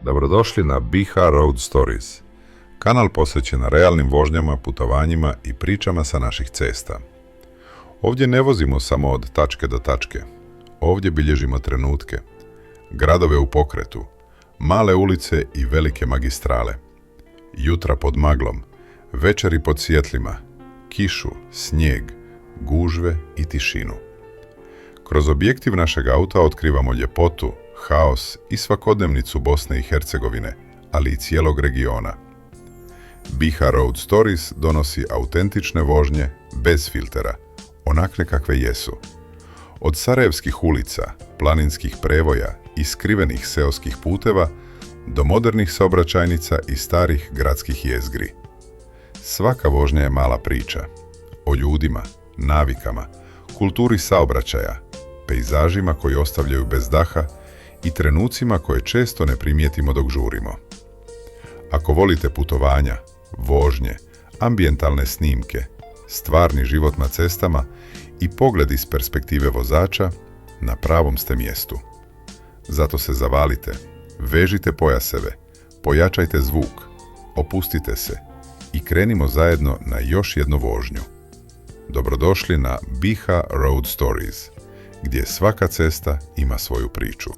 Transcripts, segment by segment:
Dobrodošli na BiH Road Stories, kanal posvećen realnim vožnjama, putovanjima i pričama sa naših cesta. Ovdje ne vozimo samo od tačke do tačke. Ovdje bilježimo trenutke, gradove u pokretu, male ulice i velike magistrale, jutra pod maglom, večeri pod svjetlima, kišu, snijeg, gužve i tišinu. Kroz objektiv našeg auta otkrivamo ljepotu, haos i svakodnevnicu Bosne i Hercegovine, ali i cijelog regiona. BiH Road Stories donosi autentične vožnje bez filtera, onakve kakve jesu. Od sarajevskih ulica, planinskih prevoja i skrivenih seoskih puteva do modernih saobraćajnica i starih gradskih jezgri. Svaka vožnja je mala priča. O ljudima, navikama, kulturi saobraćaja, pejzažima koji ostavljaju bez daha i trenucima koje često ne primijetimo dok žurimo. Ako volite putovanja, vožnje, ambijentalne snimke, stvarni život na cestama i pogled iz perspektive vozača, na pravom ste mjestu. Zato se zavalite, vežite pojaseve, pojačajte zvuk, opustite se i krenimo zajedno na još jednu vožnju. Dobrodošli na BiH Road Stories, gdje svaka cesta ima svoju priču.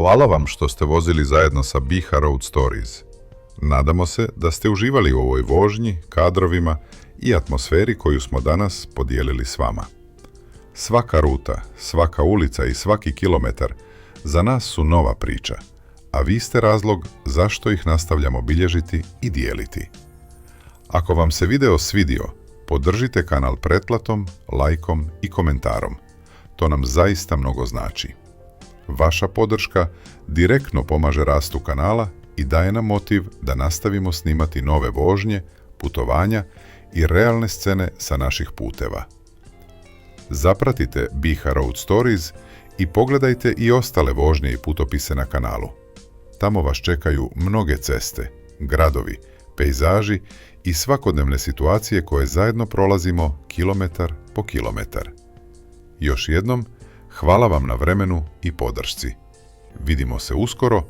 Hvala vam što ste vozili zajedno sa BiH Road Stories. Nadamo se da ste uživali u ovoj vožnji, kadrovima i atmosferi koju smo danas podijelili s vama. Svaka ruta, svaka ulica i svaki kilometar za nas su nova priča, a vi ste razlog zašto ih nastavljamo bilježiti i dijeliti. Ako vam se video svidio, podržite kanal pretplatom, lajkom i komentarom. To nam zaista mnogo znači. Vaša podrška direktno pomaže rastu kanala i daje nam motiv da nastavimo snimati nove vožnje, putovanja i realne scene sa naših puteva. Zapratite BiH Road Stories i pogledajte i ostale vožnje i putopise na kanalu. Tamo vas čekaju mnoge ceste, gradovi, pejzaži i svakodnevne situacije koje zajedno prolazimo kilometar po kilometar. Još jednom, hvala vam na vremenu i podršci. Vidimo se uskoro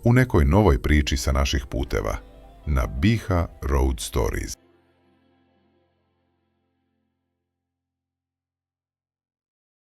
u nekoj novoj priči sa naših puteva na BiH Road Stories.